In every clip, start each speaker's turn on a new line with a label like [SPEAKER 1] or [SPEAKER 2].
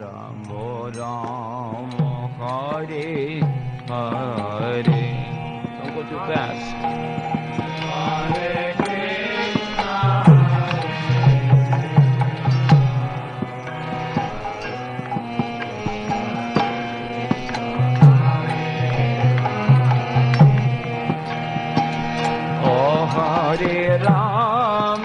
[SPEAKER 1] Ram Ram Hare Hare. Don't go too fast. Hare Krishna. Oh Hare Ram,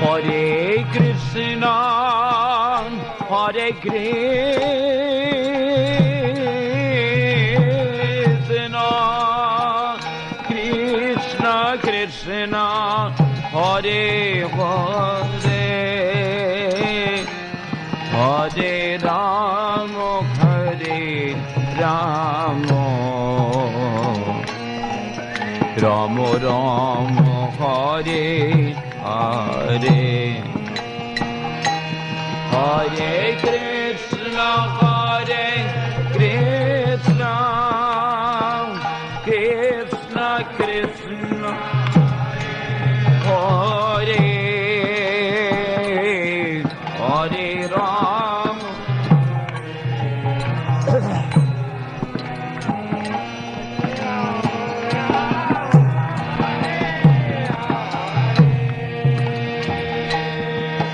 [SPEAKER 1] Hare Krishna, Hare Krishna, Krishna Krishna, Hare Hare, Hare Ram, Hare Ram, Ram Ram, Hare Hare, Hare Krishna, Hare Krishna, Krishna Krishna, Hare Hare Ram.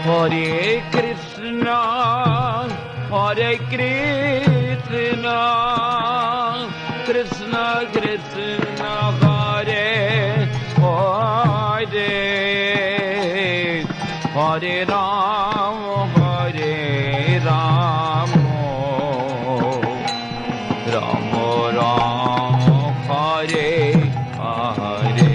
[SPEAKER 1] Hare Krishna, Hare Krishna, Krishna Krishna, Hare Hare, Hare Ram, Hare Ram, Ram Ram, Hare Hare.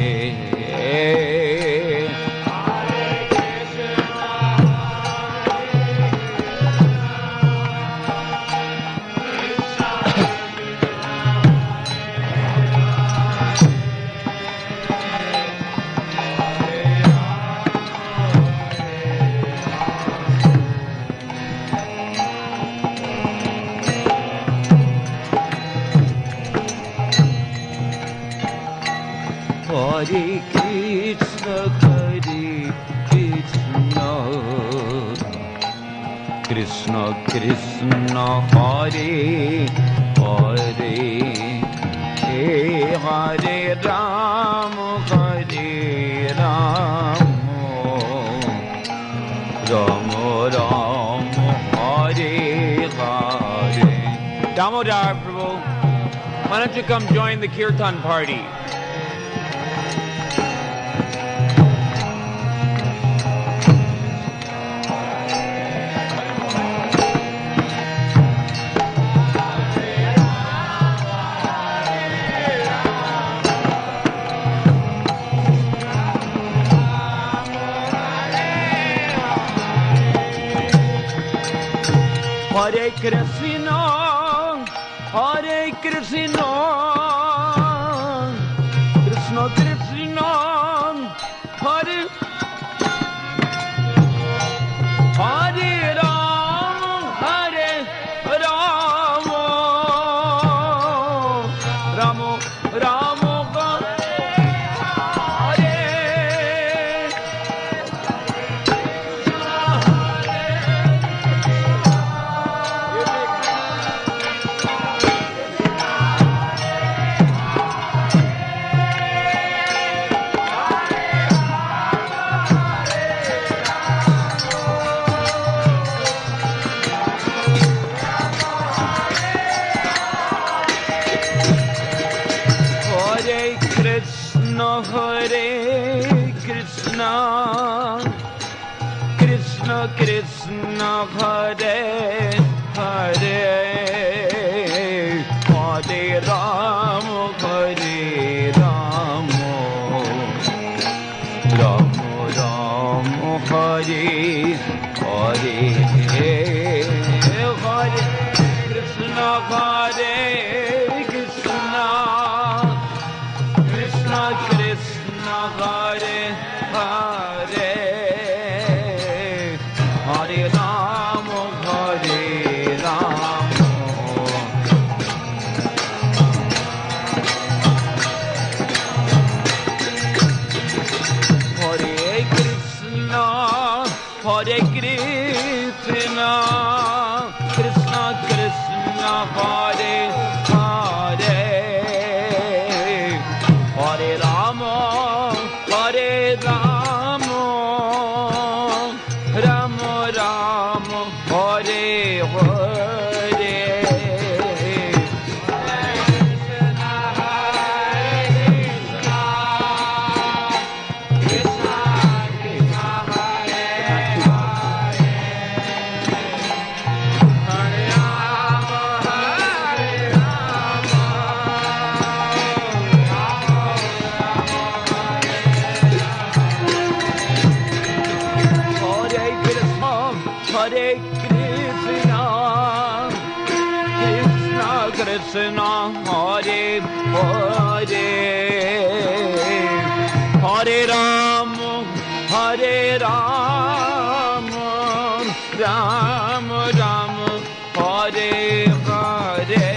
[SPEAKER 1] Hare Krishna, Hare Krishna, Krishna Krishna, Hare Hare, Hare Ram, Hare Ram, Ram Ram, Hare Hare. Damodar Prabhu, why don't you come join the Kirtan party? Hare Krishna, Hare Krishna, Krishna Krishna, Hare Hare Ram, Hare Ram, Ram Ram, Hare Hare Krishna, Krishna Krishna, Hare Hare, Hare Ram, Hare Ram, Ram Ram, Hare Hare, Hare Krishna, Hare Krishna, Krishna Krishna, Hare Hare, Hare Ram, Hare Ram, Krishna, Hare Hare, Hare Rama, Hare Rama, Rama Rama, Hare Hare. Hare Krishna, Krishna Krishna, Hare Hare, Hare Rama, Hare Rama, Rama Rama, Hare Hare.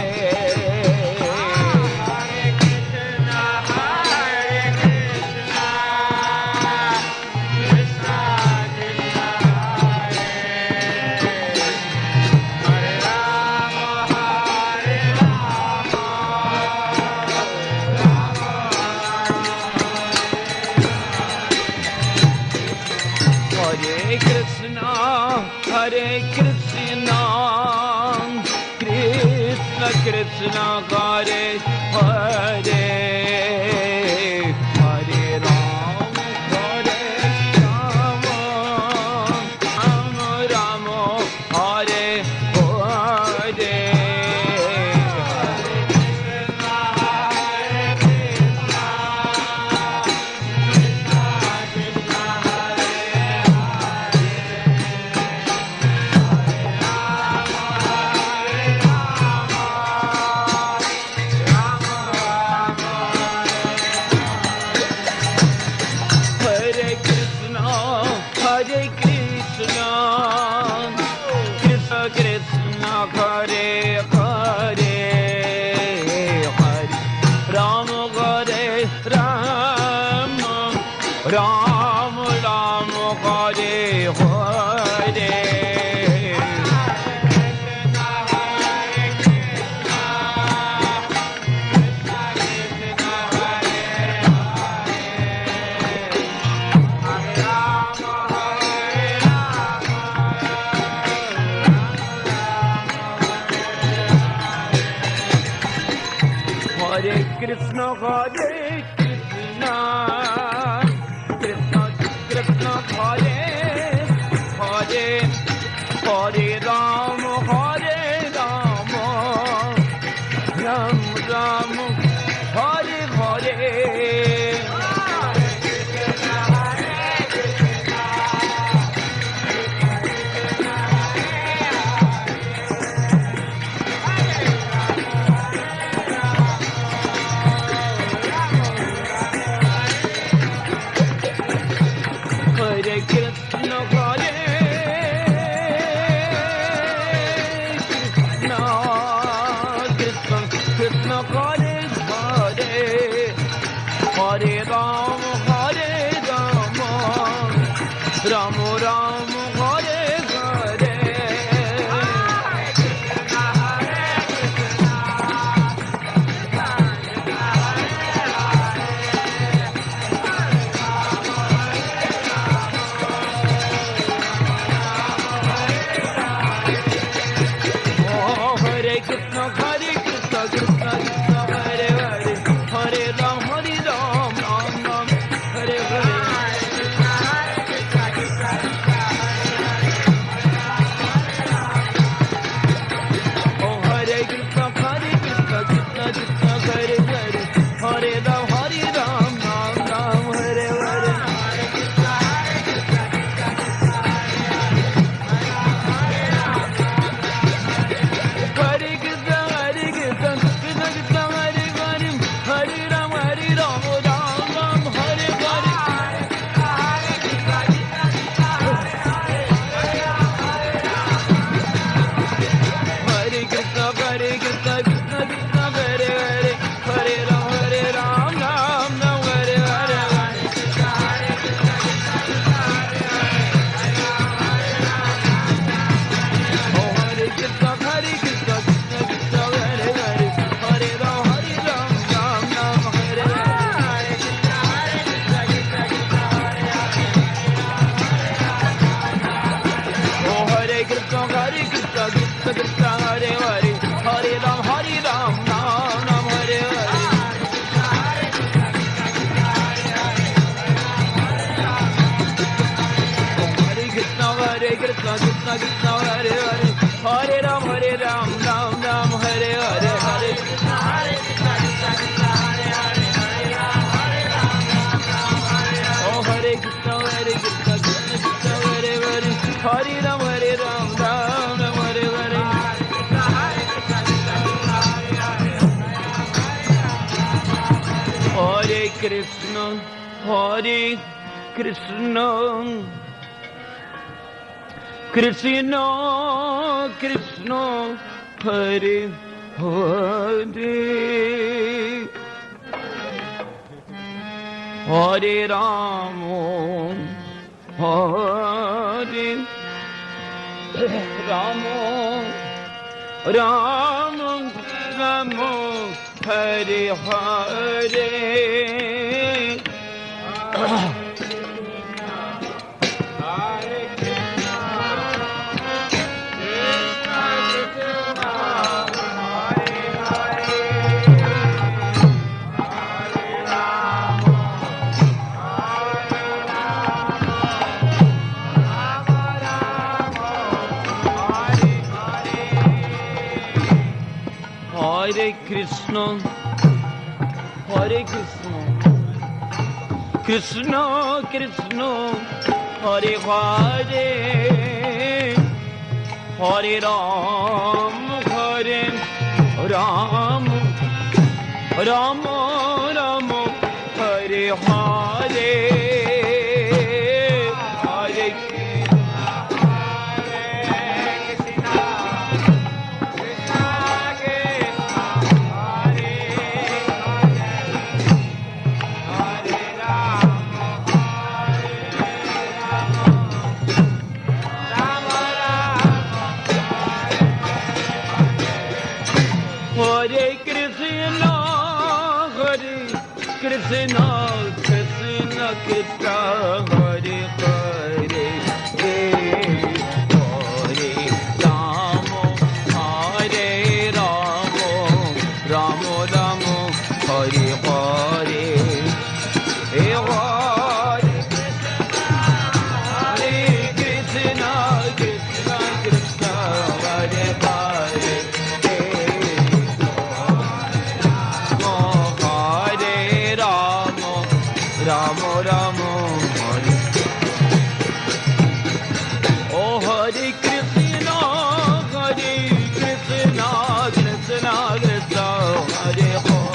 [SPEAKER 1] Hare Krishna, Hare Krishna, Krishna Krishna, Hare Hare, Hare Rama, Hare Rama, Rama Rama, Hare Hare. Hare Krishna, Hare Krishna, Krishna Krishna, Hare Hare, Hare Rama, Hare Rama, Rama Rama, Hare Hare. Hare Krishna, Hare Krishna, Krishna Krishna, Hare Hare, Hare Rama, Hare Rama, Rama Rama, Hare Hare. Hare Krishna, Hare Krishna, Krishna Krishna, Hare Hare, Hare Rama, Hare Rama, Rama Rama, Hare Hare. Oh, Hare Krishna, Hare Krishna, Krishna Krishna, Hare Hare, Hare Rama, Ram Ram, Hare Hare. Oh, Hare Krishna, Hare Krishna, Krishna Krishna, Hare Hare, Hare Ram, Ram Ram, Hare Hare. Hare Krishna, Hare Krishna, Krishna Krishna, Hare Hare, Hare Ram, Ram Ram, Hare Hare. Hare Krishna, Hare Krishna, Krishna Hare Hare Hare Ram Ram Ram Hare Hare Hare Krishna Hare Krishna Krishna Hare Hare Hare Ram Oh Hare Krishna Krishna Krishna Hare Hare Hare Ram Ram Hare Hare Hare Krishna Krishna Krishna Krishna Hare Hare Hare Rama Hare Rama Rama Rama Hare Hare Hare Krishna Krishna Krishna Hare Hare Hare Ram Ram Ram Ram Hare Hare Hare Krishna Krishna Krishna Hare Hare Hare Rama Hare Rama Rama Rama Hare Hare Hare Krishna Krishna Krishna Hare Hare Rama Rama Hare Oh Hare Krishna Krishna Krishna Hare Hare Hare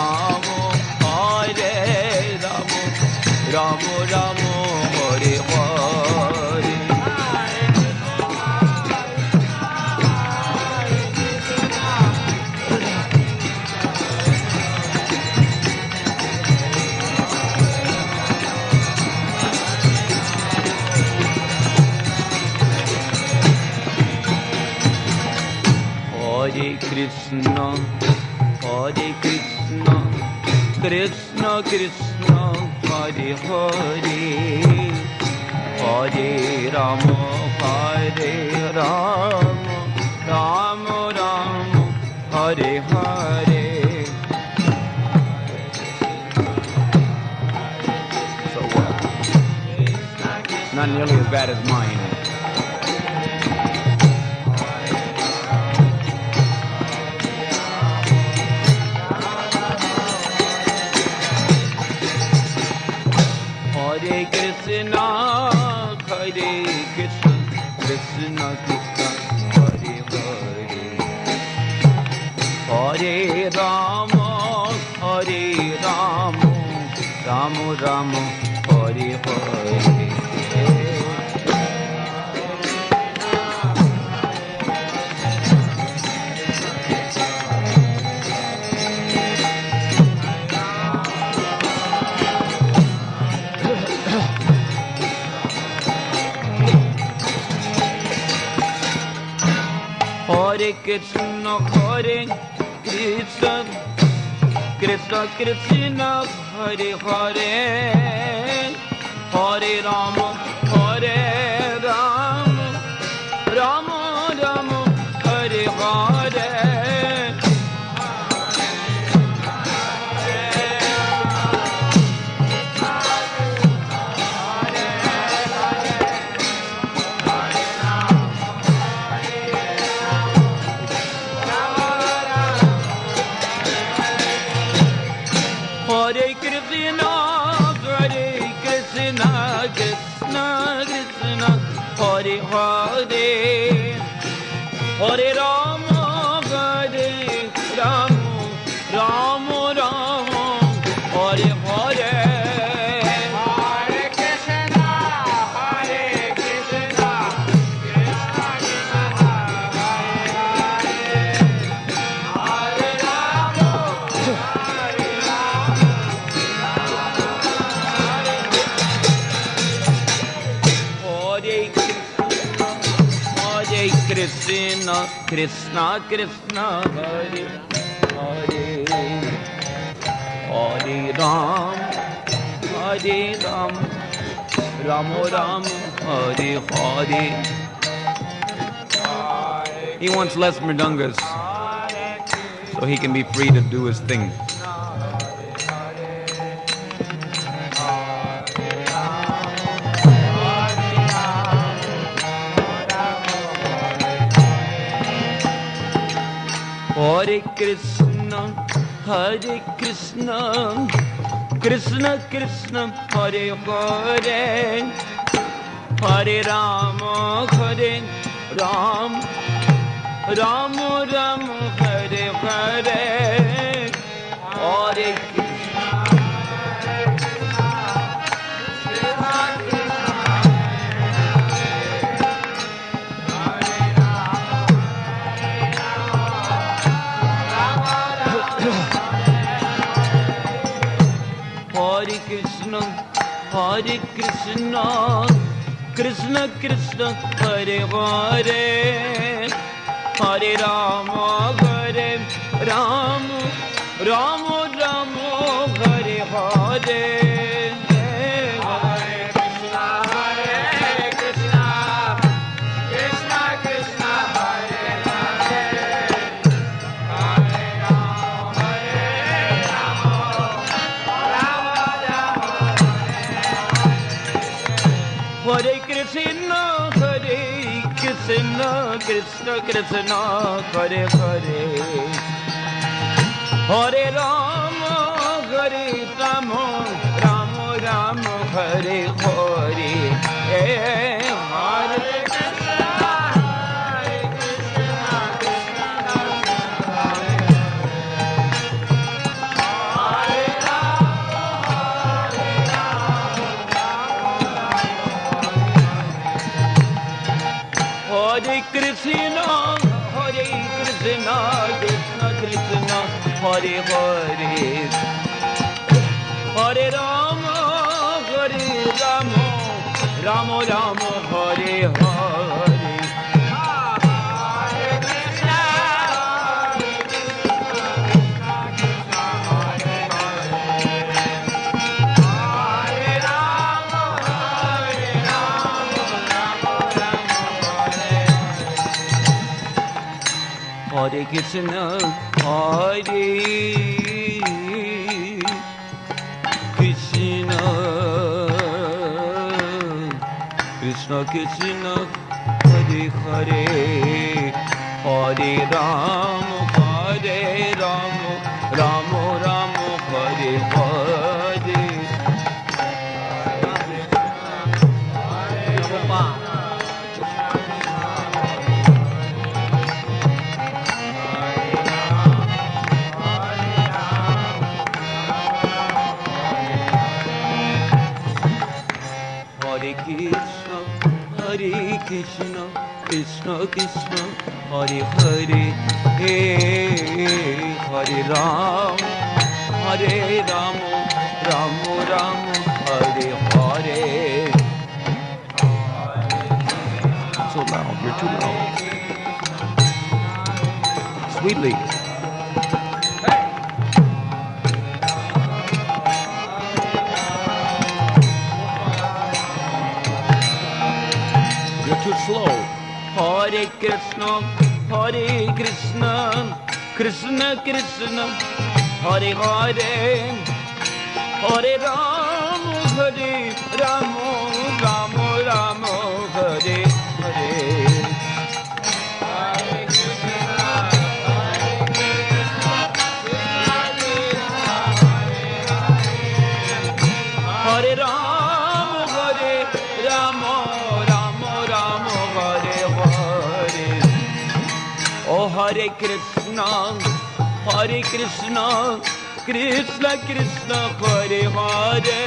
[SPEAKER 1] Rama Hare Rama Rama Rama Hare Hare Hare Krishna Krishna Krishna Hare Hare Hare Rama Hare Rama Rama Rama Hare Hare So not nearly as bad as mine. Hare Krishna Krishna Krishna Hare Hare Hare Rama Rama Rama Hare Hare Hare Krishna Krishna Krishna Hare Hare Hare Rama Rama Rama Hare Hare Hare Rama, Hare Rama, Rama Rama, Hare Hare.
[SPEAKER 2] Hare Krishna, Hare Krishna, Krishna Krishna, Hare Hare, Hare Rama, Hare Rama,
[SPEAKER 1] Hare Krishna, Krishna Krishna, Hare Hare, Hare Ram, Hare Ram, Rama Rama, Hare Hare. He wants less mridangas so he can be free to do his thing. Hare Krishna, Hare Krishna, Krishna Krishna, Hare Hare, Hare Rama, Hare Ram, Rama Rama, Hare Hare, Hare Krishna. Hare Krishna, Hare Krishna, Krishna Krishna, Hare Hare, Hare Rama, Hare Rama, Rama Rama, Hare Hare. Hare Krishna, Hare Krishna, Krishna Krishna, Hare Hare, Hare Rama, Hare Rama, Rama Rama, Hare Hare, Hare Hare Krishna, Hare Krishna, Krishna Krishna, Hare Hare, Hare Rama, Hare Rama, Rama Rama, Hare Hare. Hare Krishna, Hare Krishna, Krishna Krishna, Hare Hare, Hare Rama, Hare Rama, Rama Rama, Hare Hare. Hare Krishna, Hare Krishna, Krishna Krishna, Hare Hare, Hare Ram, Hare Rama, Rama Rama, Hare Hare. So loud, you're too loud. Sweetly. You're too slow. Hare Krishna, Hare Krishna, Krishna Krishna, Hare Hare, Hare Rama, Hare Rama, Rama Rama, Hare Hare. Hare Rama, Hare Rama, Rama Rama, Hare Hare. Oh Hare Krishna, Hare Krishna, Krishna Krishna, Hare Hare,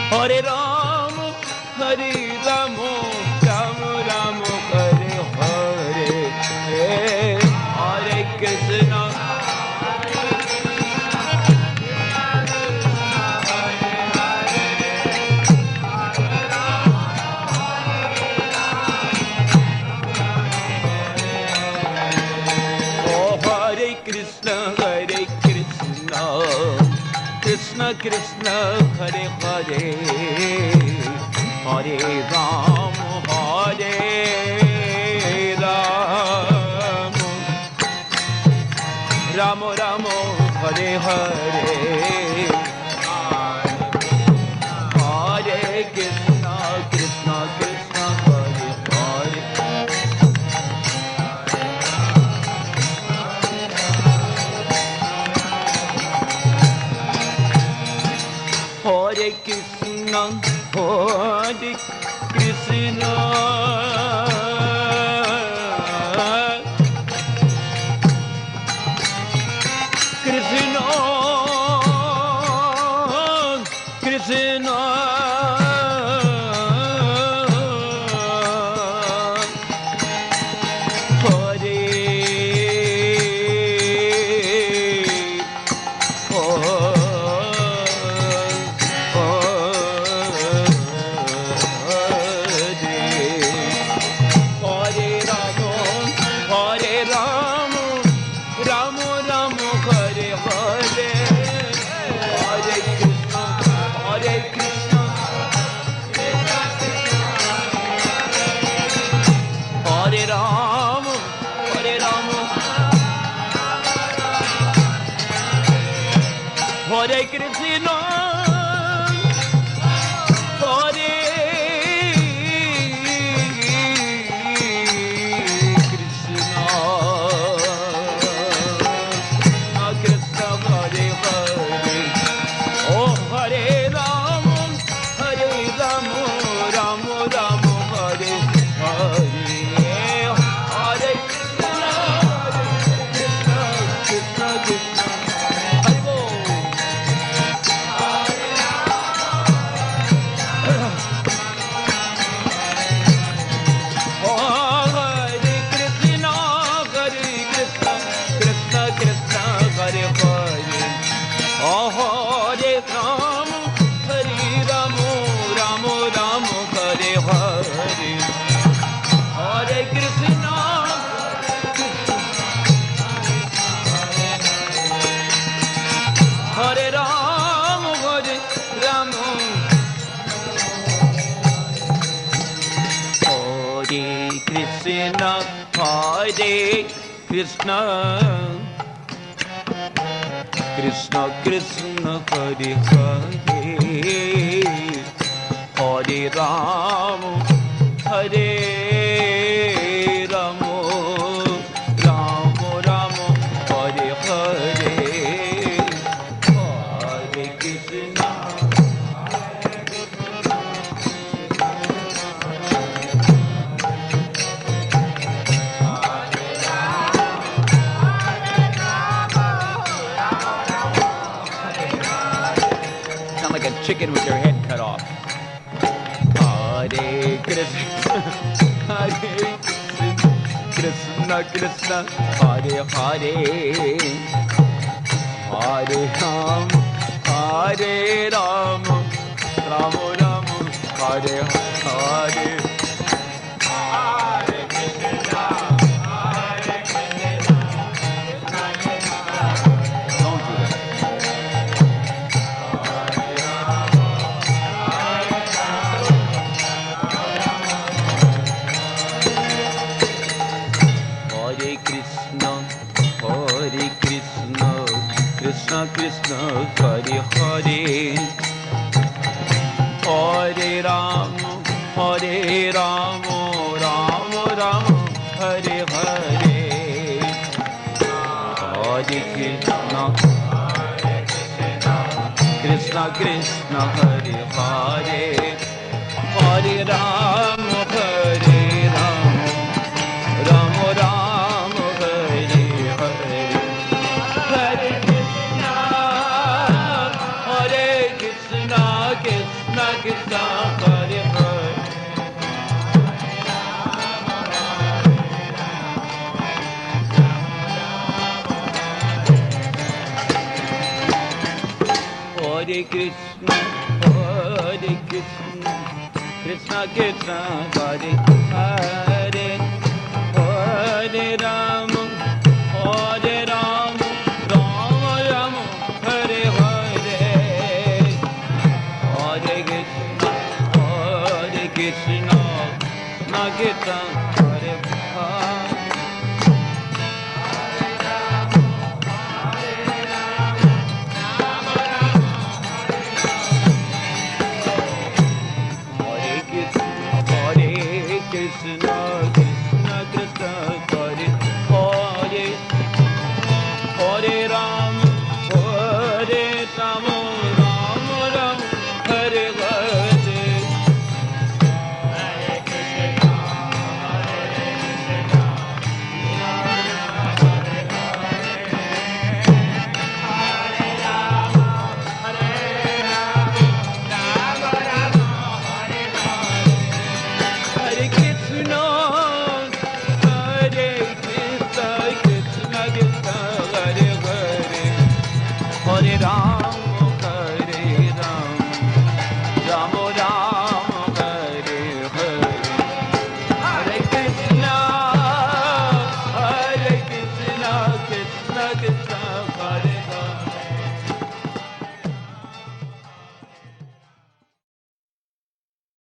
[SPEAKER 1] Hare Rama, Hare Rama, Rama Rama, Hare Hare, Hare Krishna. Krishna Krishna Hare Hare Hare Ram Hare Ram Ram Ram Hare Hare Hare Krishna Krishna Krishna Hare Hare Hare Krishna, Hare Krishna, Krishna, Krishna, Hare Krishna, Hare Krishna, Krishna Hare Hare, Oh Hare Rama, Hare Rama, Rama Rama Hare Hare, Hare Krishna, Krishna Krishna Krishna. Hare Ram, Hare Ram, Hare Krishna, Hare Krishna, Krishna Krishna, Hare Hare, Hare Ram, Hare Ram, Ram Ram, Hare Hare. Chicken with their head cut off. Hare Krishna, Hare Krishna, Krishna, Hare Hare, Hare Ram, Hare Ram, Ram Ram, Hare Hare. Krishna Krishna, Hare Hare, Hare Ram, Hare Ram, Ram Ram, Hare Hare, Hare Krishna, Krishna Krishna, Hare Hare, Hare Ram, Hare Ram, Ram Ram, Hare Krishna, Krishna Krishna, Hare Hare, Hare Rama, Hare Rama, Rama Rama, Hare Hare, Hare Krishna, Krishna Krishna, Hare Hare. Krishna, Krishna Krishna, Hare Hare, Hare Ram, Hare Ram, Ram Ram, Hare Hare. Hare Krishna, Hare Krishna, Hare Ram, Hare Ram, Ram Ram, Hare Hare. Hare